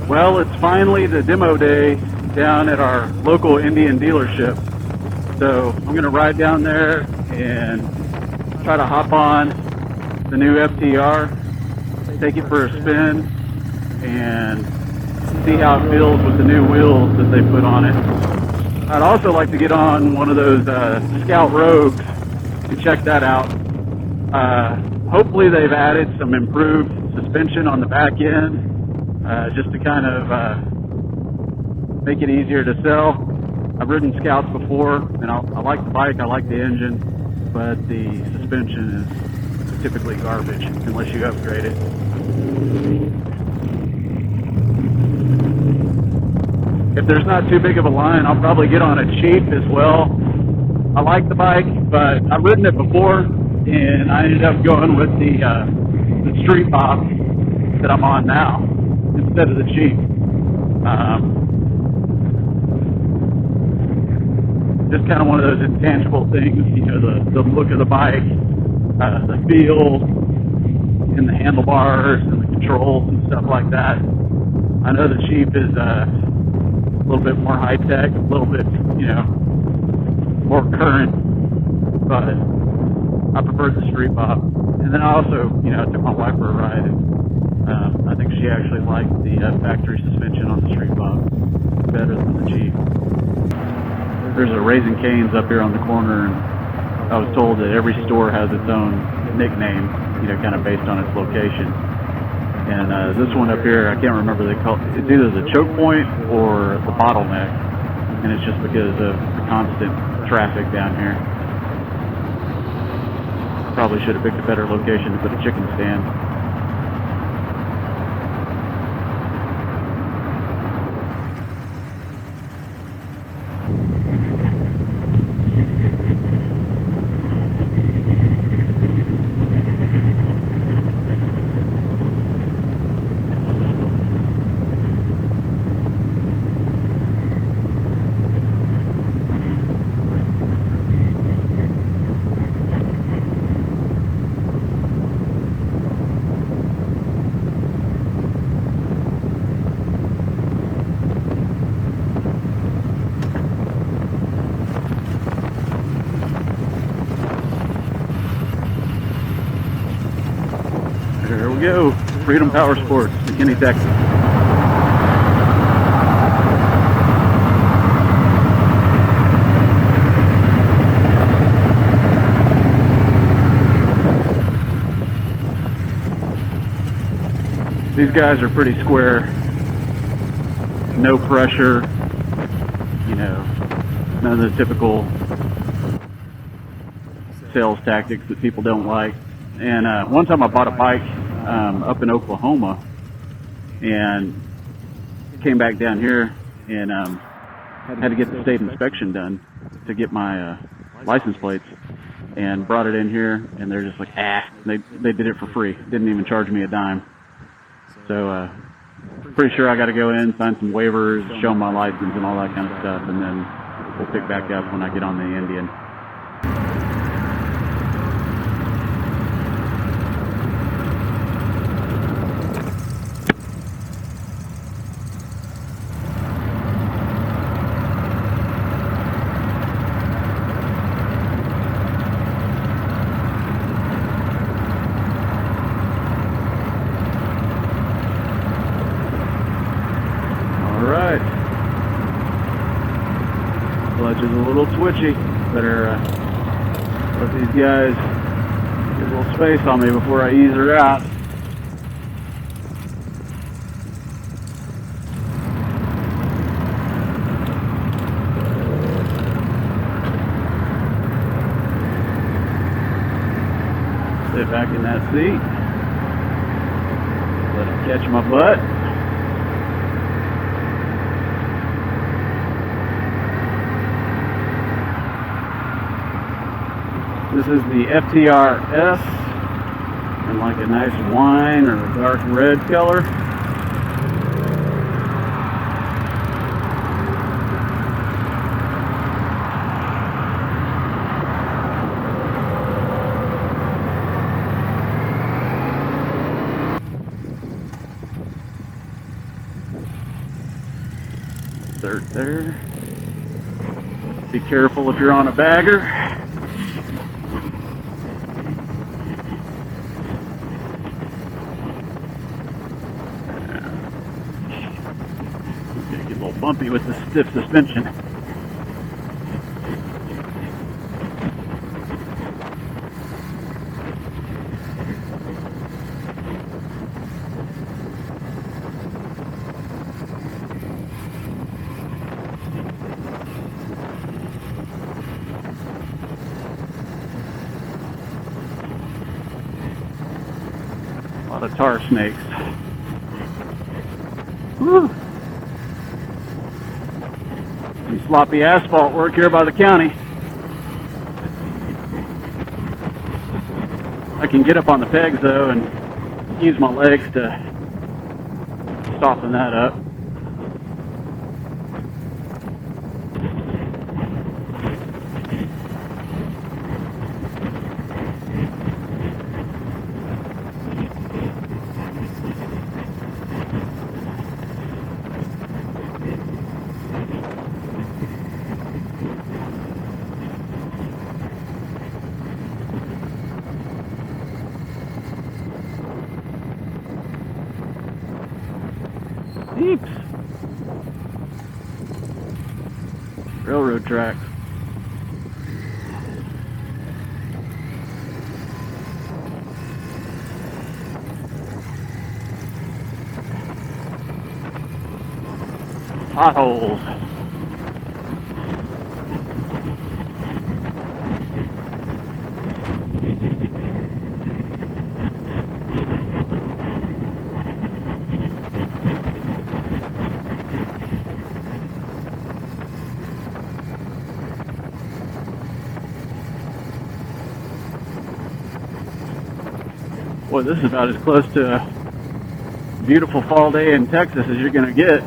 Well, it's finally the demo day down at our local Indian dealership. So I'm going to ride down there and try to hop on the new FTR, take it for a spin, and see how it feels with the new wheels that they put on it. I'd also like to get on one of those Scout Rogues and check that out. Hopefully they've added some improved suspension on the back end, just to kind of make it easier to sell. I've ridden Scouts before, and I like the bike, I like the engine, but the suspension is typically garbage unless you upgrade it. If there's not too big of a line, I'll probably get on a cheap as well. I like the bike, but I've ridden it before, and I ended up going with the Street Bob that I'm on now instead of the cheap. Just kind of one of those intangible things, you know, the look of the bike, the feel, and the handlebars and the controls and stuff like that. I know the cheap is a little bit more high tech, a little bit, you know, more current, but I prefer the Street Bob. And then I also, you know, took my wife for a ride, and I think she actually liked the factory suspension on the Street Bob better than the Jeep. There's a Raising Cane's up here on the corner, and I was told that every store has its own nickname, you know, kind of based on its location. And this one up here, I can't remember, they call it, it's either the choke point or the bottleneck, and it's just because of the constant traffic down here. Probably should have picked a better location to put a chicken stand. There we go, Freedom Powersports, McKinney, Texas. These guys are pretty square, no pressure, you know, none of the typical sales tactics that people don't like. And one time I bought a bike up in Oklahoma and came back down here and had to get the state inspection done to get my license plates, and brought it in here, and they're just like, they did it for free. Didn't even charge me a dime. So pretty sure I got to go in, sign some waivers, show my license and all that kind of stuff, and then we'll pick back up when I get on the Indian. Alright, clutch is a little twitchy. Better let these guys get a little space on me before I ease her out. Sit back in that seat, let it catch my butt. This is the FTR S, in like a nice wine or a dark red color. Insert there. Be careful if you're on a bagger. It's gonna get a little bumpy with the stiff suspension. A lot of tar snakes. Woo. Some sloppy asphalt work here by the county. I can get up on the pegs though and use my legs to soften that up. Heaps. Railroad tracks. Potholes. Boy, this is about as close to a beautiful fall day in Texas as you're going to get.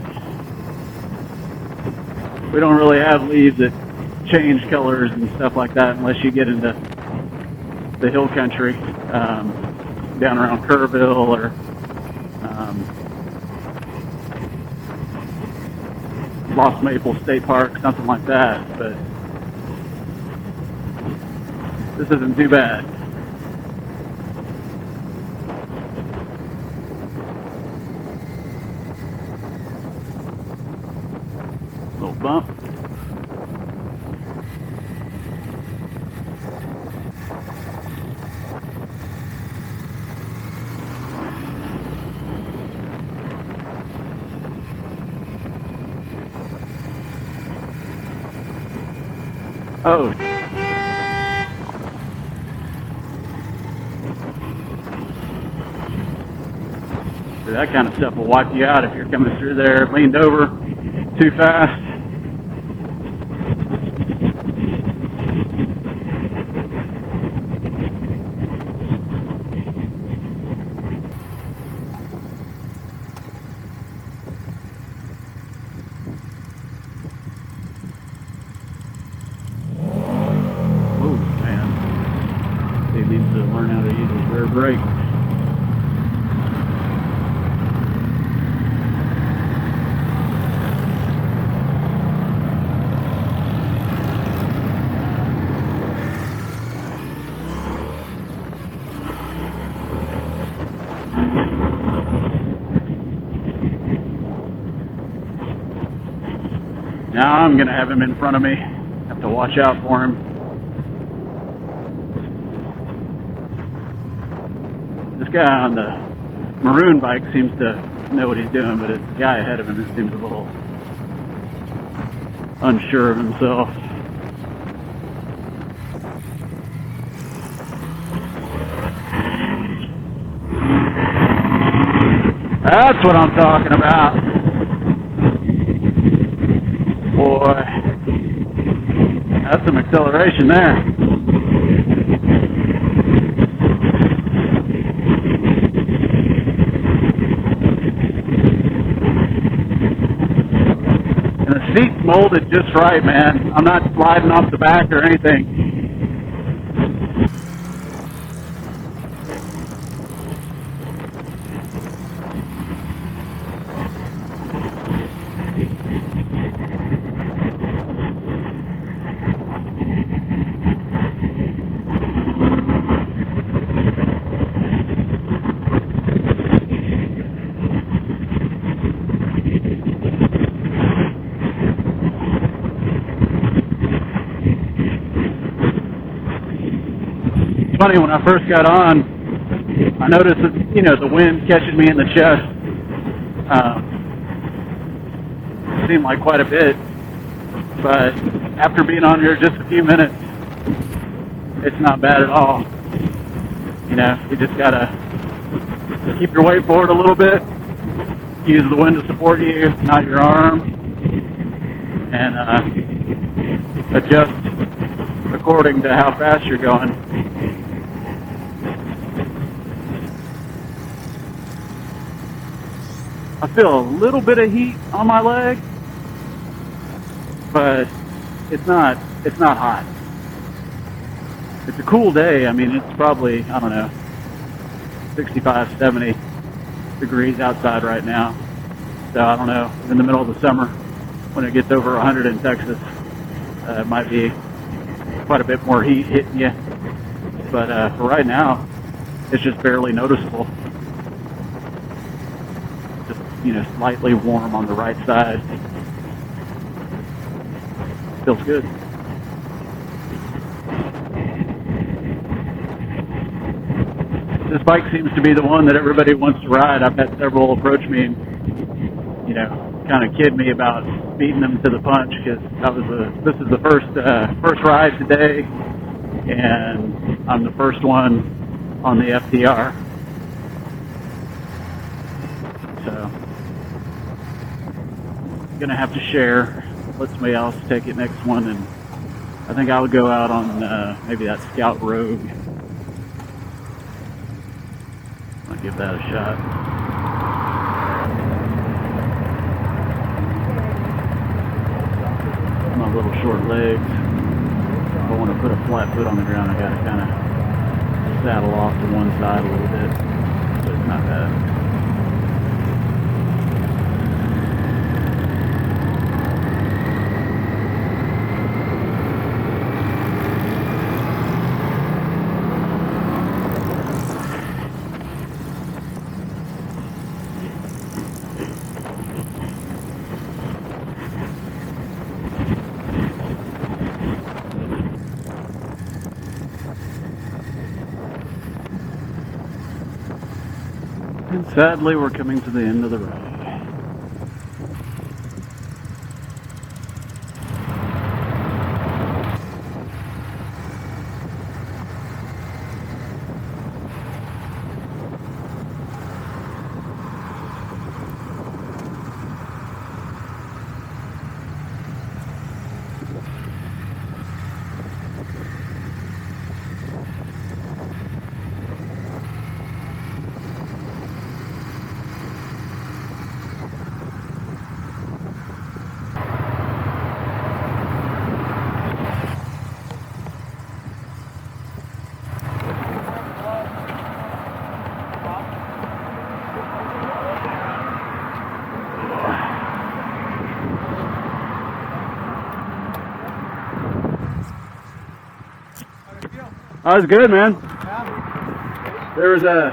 We don't really have leaves that change colors and stuff like that unless you get into the hill country, down around Kerrville or Lost Maple State Park, something like that. But this isn't too bad. Little bump. Oh. That kind of stuff will wipe you out if you're coming through there leaned over too fast. Oh man, he needs to learn how to use his rear brake. Now I'm going to have him in front of me. Have to watch out for him. This guy on the maroon bike seems to know what he's doing, but it's the guy ahead of him that seems a little unsure of himself. That's what I'm talking about. Boy, that's some acceleration there. And the seat's molded just right, man. I'm not sliding off the back or anything. funny, when I first got on, I noticed that, you know, the wind catching me in the chest seemed like quite a bit, but after being on here just a few minutes, it's not bad at all. You know, you just gotta keep your weight forward a little bit, use the wind to support you, not your arm, and adjust according to how fast you're going. I feel a little bit of heat on my leg, but it's not hot. It's a cool day. I mean, it's probably, I don't know, 65, 70 degrees outside right now. So I don't know, in the middle of the summer, when it gets over 100 in Texas, it might be quite a bit more heat hitting you. But for right now, it's just barely noticeable. Just, you know, slightly warm on the right side. Feels good. This bike seems to be the one that everybody wants to ride. I've had several approach me and, you know, kind of kid me about beating them to the punch, because this is the first ride today, and I'm the first one on the FTR. So, gonna have to share. Let somebody else take it next one, and I think I'll go out on maybe that Scout Rogue. I'll give that a shot. My little short legs. If I want to put a flat foot on the ground, I gotta kind of saddle off to one side a little bit, but it's not bad. And sadly, we're coming to the end of the road. That was good, man. There was a